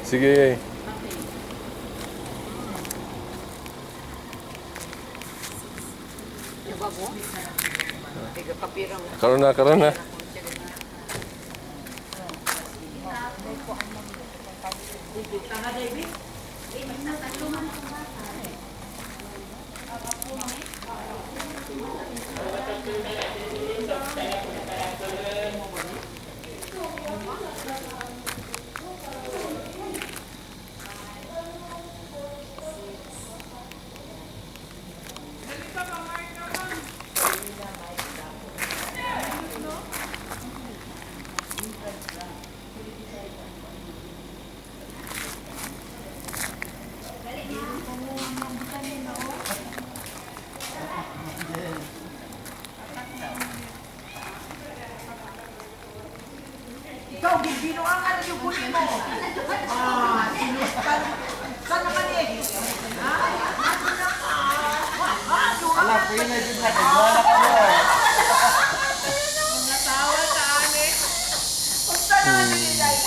Sige. Karon na, karon na. Ikaw, bibino ang ano yung huli mo. Ah, sinustan. Saan naman eh? Alam ko yun na din na. Nagwala ka mo. Mga tawa sa amin. Kung saan naman yung dahil?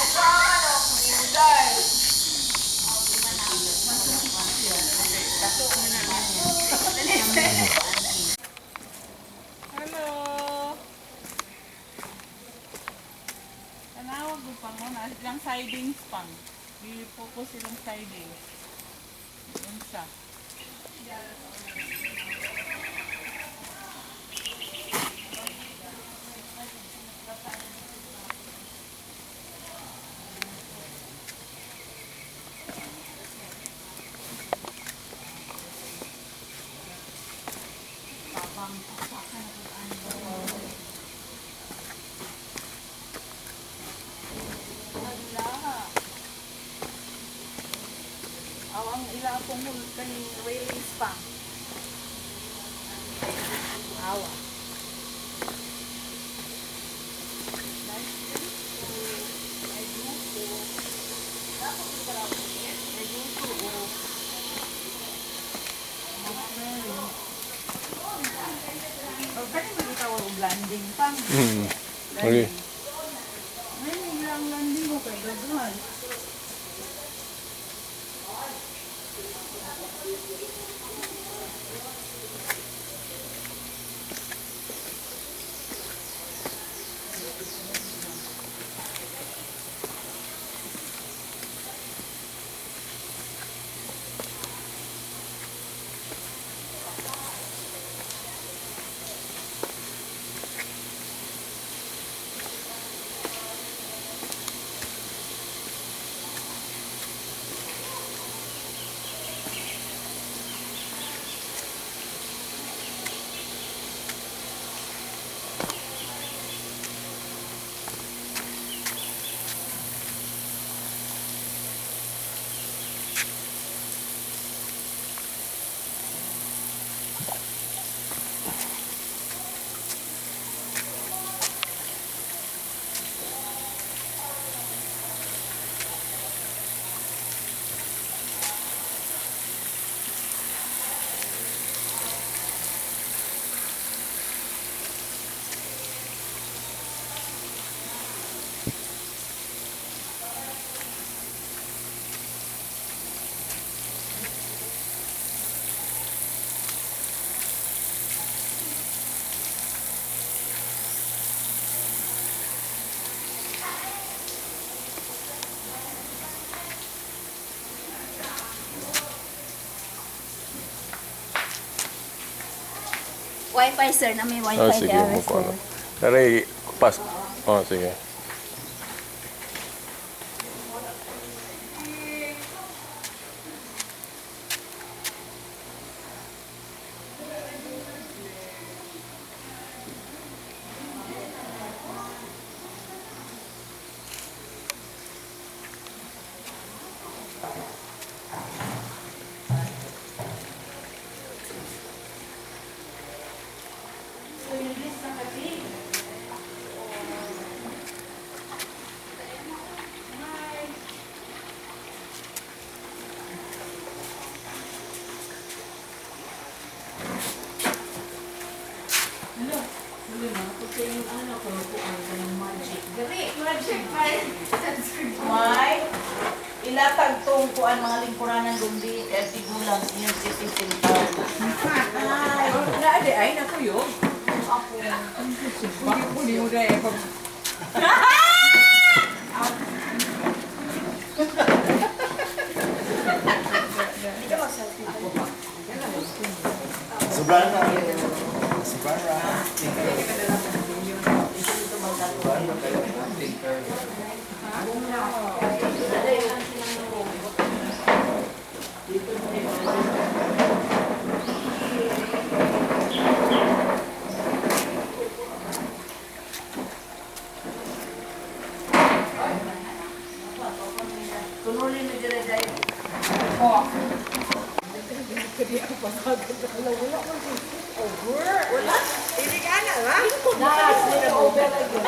Ito ang ano, yung dahil. Hello. Tanawag mo pa mo na ilang sidings pang. I-focus silang sidings. Yun siya. Awang ila akong kaning railings pa. Awa. Kani mo ikaw ang landing pang. Okay. Ay, ilang landing mo kay Gagawal. Wi-Fi sir, na may Wi-Fi Oh, sige. kaya Muko sir. ano. Dari, pas. Oh, sige. Why? ilatag tong kuan mga lingkuranan dumdi kay tigulang senior citizen pa. Ay, wala di ay na kuyo. Ako. Puli mo dai pag Sobrang na. Sobrang na. tunulin mo dire dai. Wala. Hindi ka na, ha? Nas, nila over again.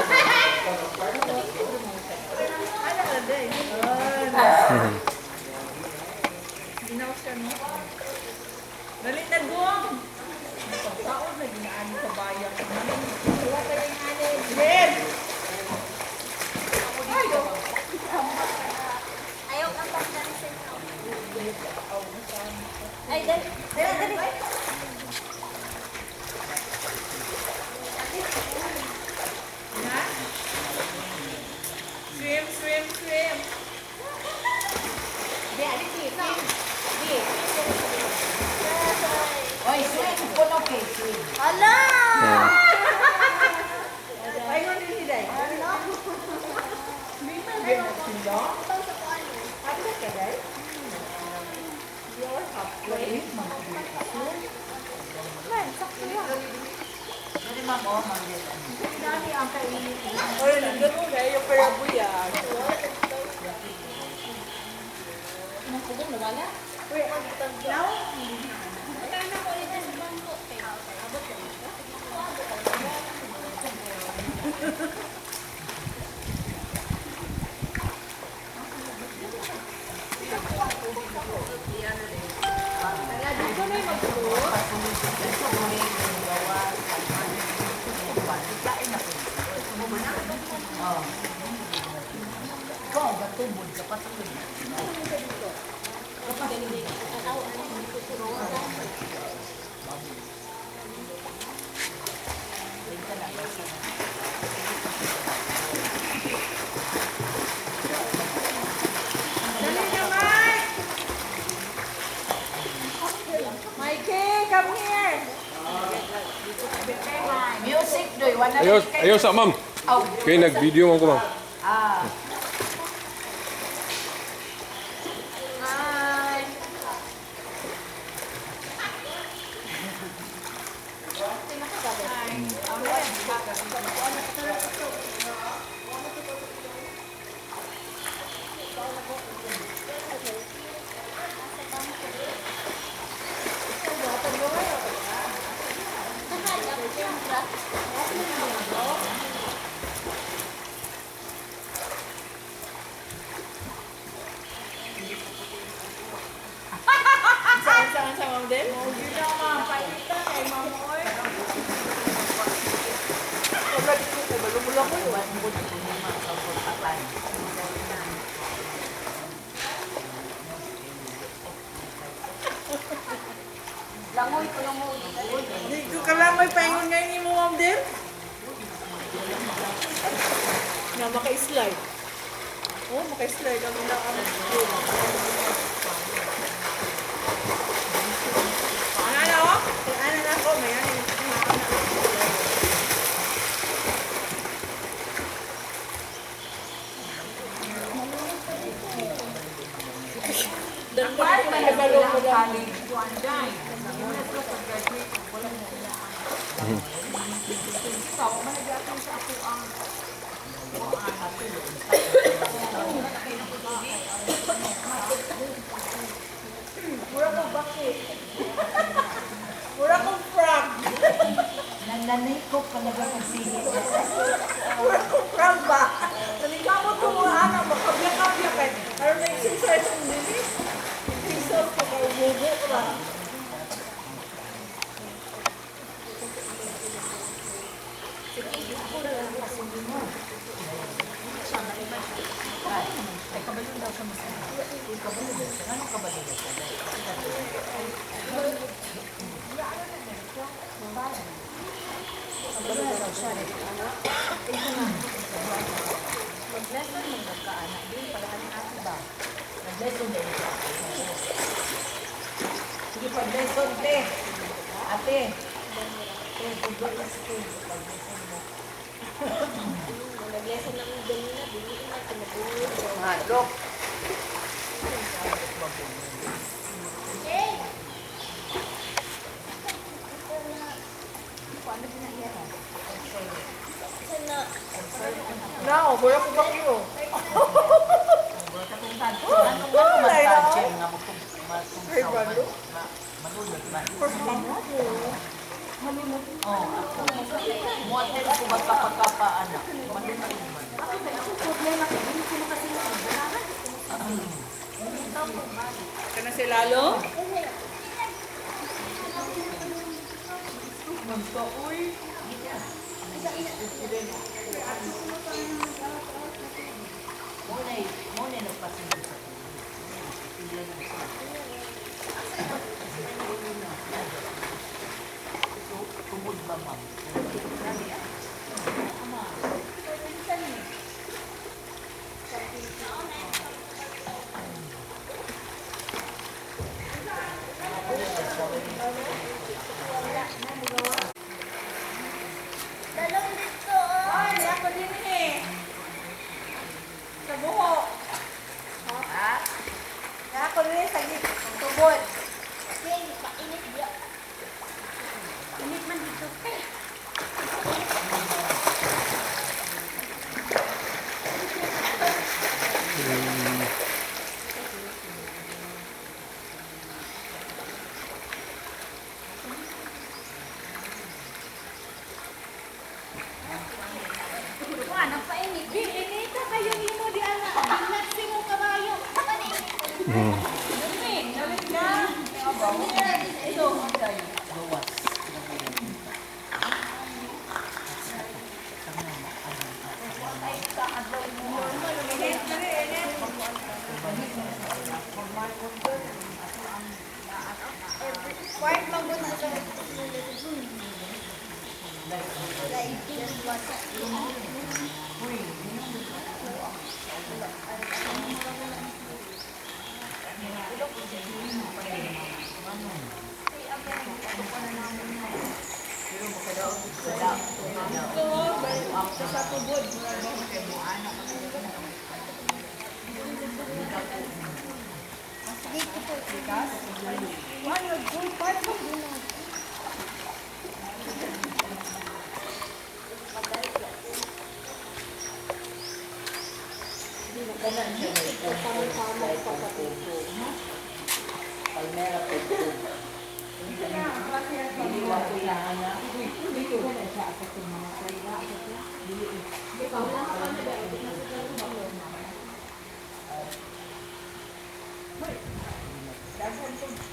Ano ka din? Ginawas ka, no? Galit na doon. Taon na ginaano sa bayan. Wala ka yung anin. Ben! Ayaw ang pagdansin. Ay, dali. Dali, dali. Swim, swim, swim. Di, ali, di. Di. Oy, swim. Puno kay swim. Hala! Ay, mo din sila. Ay, mo sila. Ano ka dai? You're halfway. Man, sakto yan. Dali ma'am, oh, ma'am. Dami ang kainin. Oy, nagano na yung parabuya. Nakubong na wala? Uy, now? Kaya ko rin sa bangko. Ikaw, gatubod ka pa tuloy. Mikey, come here. Music, doy. Wala Ayos, ayos sa ma'am. Oh, Kaya nag-video mo ko ma'am. ah. Hi. Saan sa ma'am din? Oh, yun na ma'am. Paita kay ma'am oy. Wala dito ko. Balumula ko. Iwan mo dito mo ma'am. Sa pagkatan. Langoy ko lang mo. Hindi ko kalamay paingon ngayon ni mo ma'am din. Na maka-slide. Oh, maka-slide. Ang na ang ano na oh? Ano na ako? May ano yung Dapat may balong mo lang. Mura ko bakit? Mura ko frog. Nandanikop ka na ba ng sige? Mura ko frog ba? Naligamo ko mga anak, makabya-kabya kay. Pero na-exercise ang dili. Exercise ko kay bubo ka. Sige, Mag-lesson mo nagkaanak din para ang ate ba? Nag-lesson din siya. Sige, pag-lesson, te. Ate. Kaya pag sa school, pag-lesson mo. Nag-lesson lang yung ganina, biniin na tinabuhin. Mahadlok. Paano ginaiyan? Sana. No, wala ko ba kayo? Anong matadya nga magkumasaw malulot ba? Oo, ako. Muatin ko magkapagkapaanak. Malulot man. Problema ko, hindi ko kasi magdalaman. Ka na si Lalo? Muna nagpasinda sa tubod ba, ma'am? Dalawang dito. Ay, ako din eh. Sa buho. Ha? Ako din sa tubod. Hindi pa init diya. Init man dito. Ano pa init? Init ka kayo mo di ana. Nagsing mo kabayo. Dumi, nalit ka. Ito. Luwas. White magbuna sa Palmera po ito. Hindi ko kailangan na.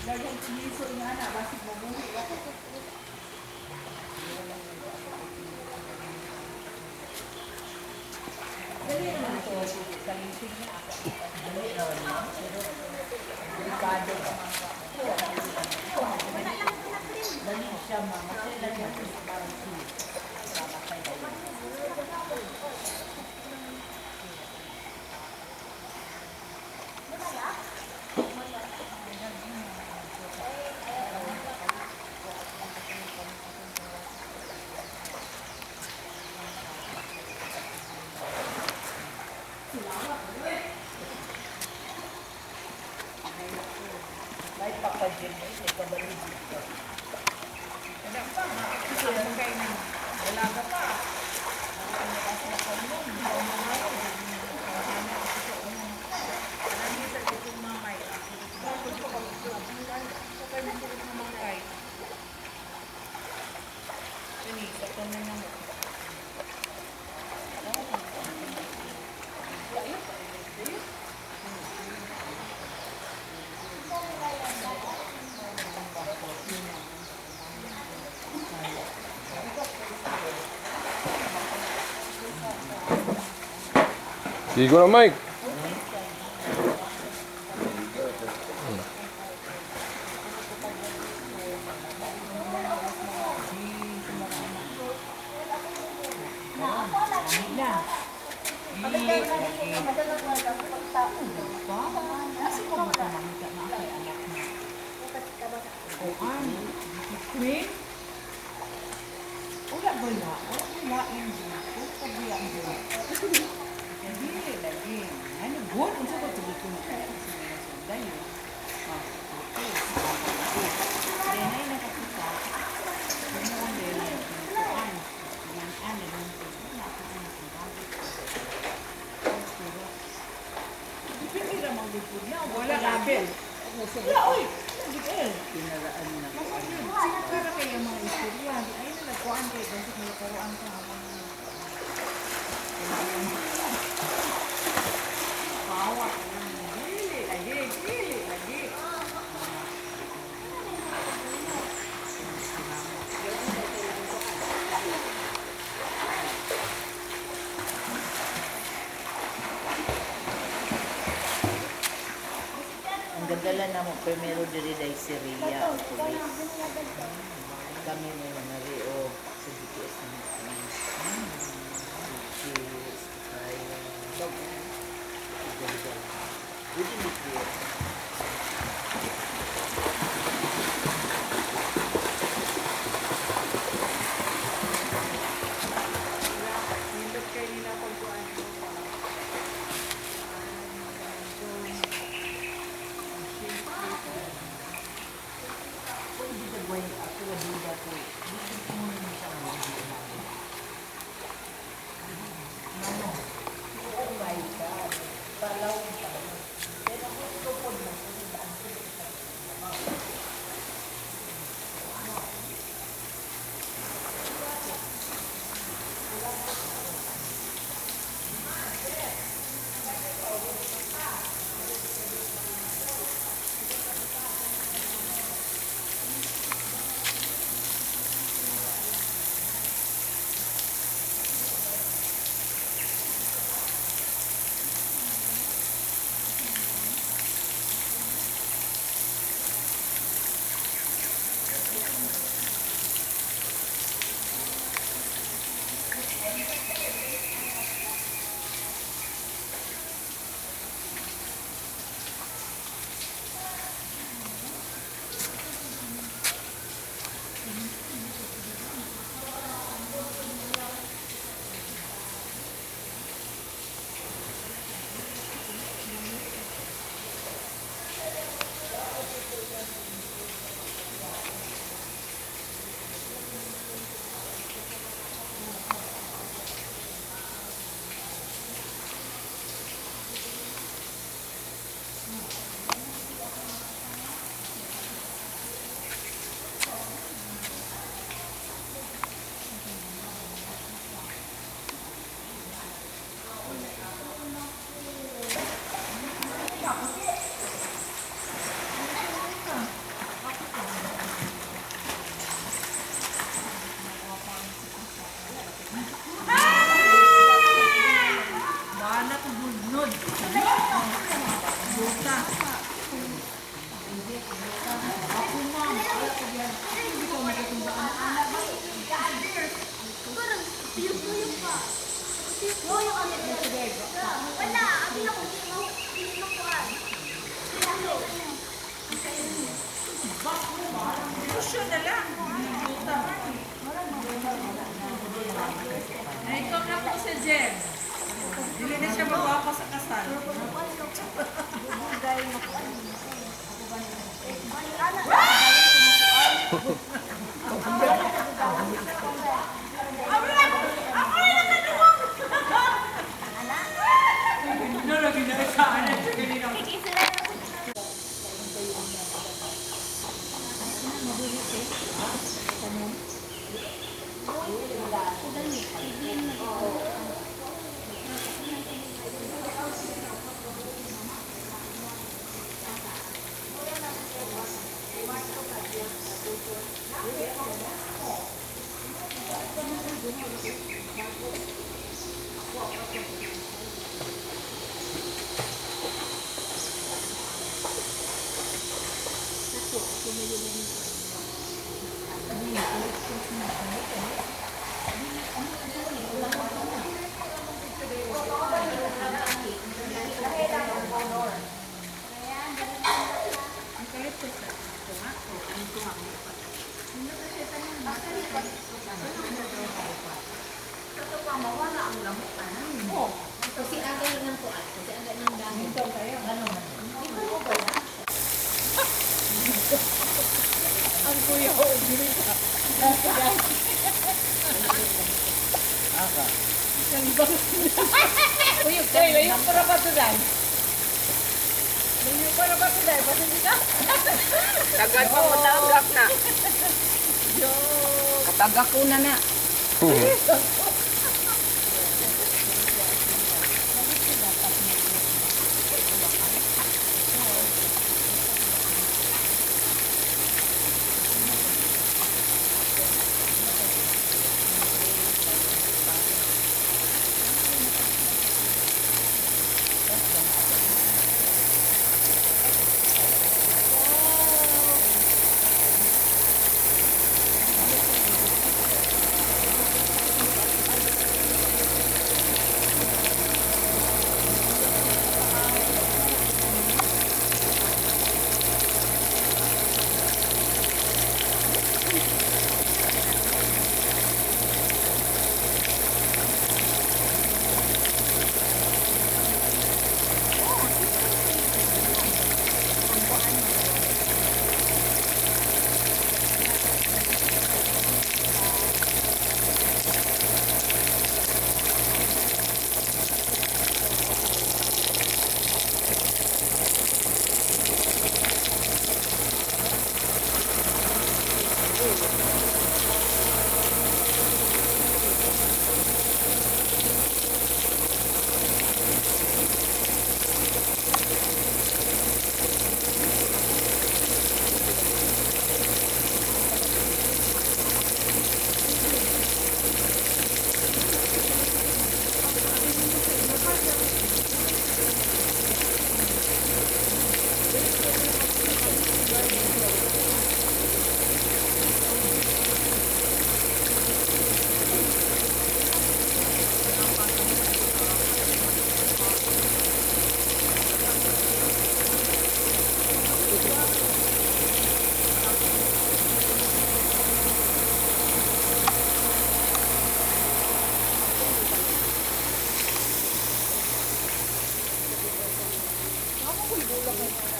Dagan piniso nga na, basig mabuhi. May pakadyan mo, ito ka ba dito? Sigo na, Mike. Kasi ko ba mamita na kay anak na. O ano? Queen? Wala ba ya? Wala yung dito. Pagbiya ang dito. Hindi, lagi. Ano, buwan? Unsa ba tuloy ko na kaya? Kasi mga sunday eh. Okay. Then ay nakakita. Ano ang dahil? Kuan. Yan, ano yung wala ako ang nakakabit. Dipindi na mga lipod niya. Wala kapil. Wala, oy! Nagigil. Pinaraan na ko. Para kayo mga istorya. Ay, nalagkuhan kayo. Kasi nalagkuhan ka. Bawa ka lang. Gili lagi. Ang gagala na mo, primero diri day Syria. Kami may mga rio sa GPS na cheese, kaya. Pwede mo po. Nindot kayo nila pagkuhan mo. Ikaw na po si Jem. Hindi na siya magwapa sa kasal. Lagi na sa anak sa kanina. kuan. Kasi agad nang dami. Ito kayo. Ano man. Ang kuya ko, gini ka. Aka. Uyog ka. Layong para ba ito dahil? Layong para ba ito dahil? Pasensya ka? Tagad pa mo tagak na. Katagak ko na.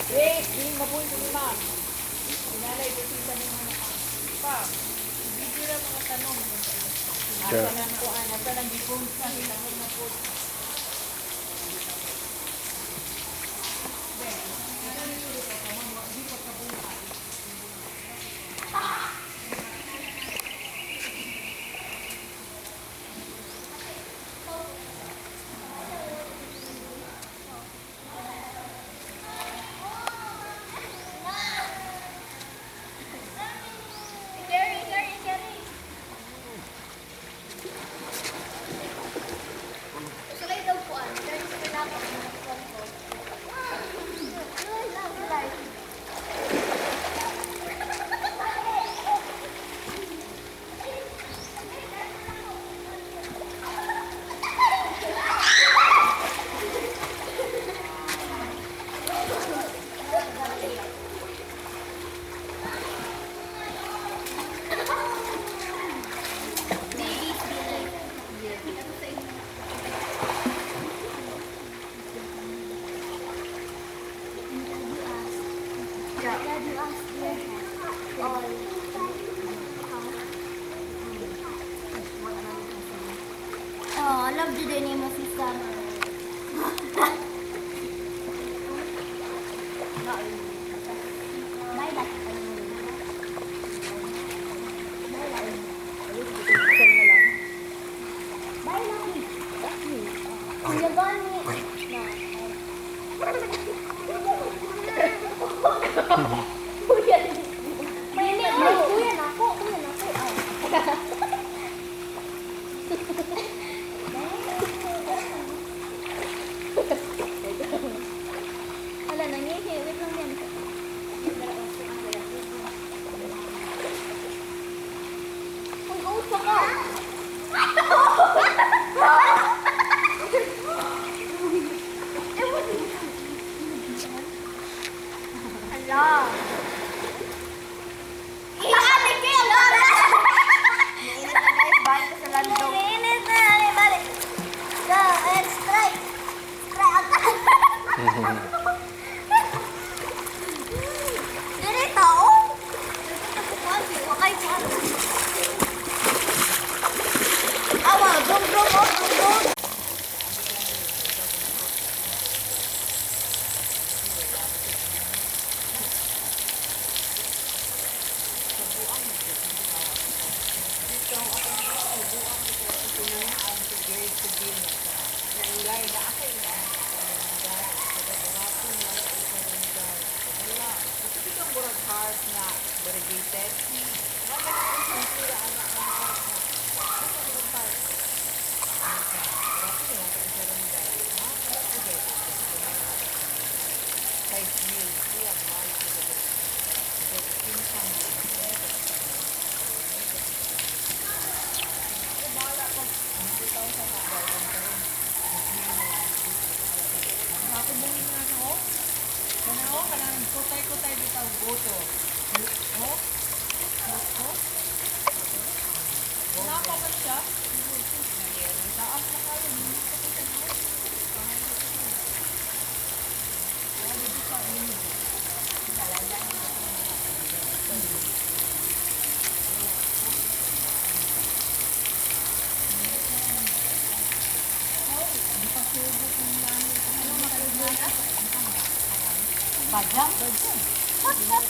Wait, hindi mapunta ni ma'am. Inalay ko sila ni ma'am. Pa, hindi na mga tanong. Kaya, Asa nang kuan, asa nang gipon sa hilangan na po. Jerry, Jerry, Jerry. Sulay daw kuan. Jerry, sulay daw kuan ko. Sulay daw, sulay. Oh, I love the name of his son. Kuya Bonnie. Kuya. May kuya na ako. Kuya na ako. Wala, nangihi. Wait lang yan. Uy, uso ka. Ala. Dili tao. Wakay ko. Awa, dong dong oh, dong dong. Itong burag heart na variegated. Ako mo ni ano? Kanaw kanang kutay-kutay bitaw goto. Oh? Oh? Wala pa ba siya? Taas na kayo. Bajang? Bajang.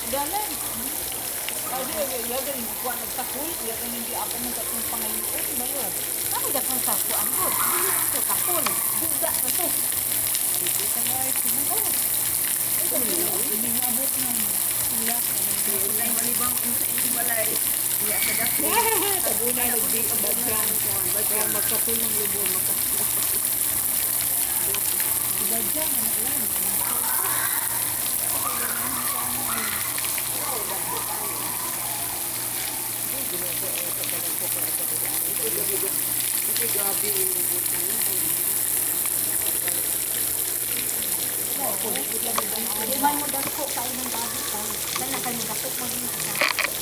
Dalan. Ay, yagan kuan nagtakul, yagan hindi ako ng katong pangayoon ba yun? Ano dakang sako ang good? Ito takul. Buga pa to. Dito sa guys, siguro. Ito ni abot ng sila. Ay malibang sa balay. Ya sa dako. Tabunan di bajang. Bajang magkapul ng lubon makapul. Bajang na lang. Di man mo dako kain ng baboy ka. Dala kayo dako mo din sa.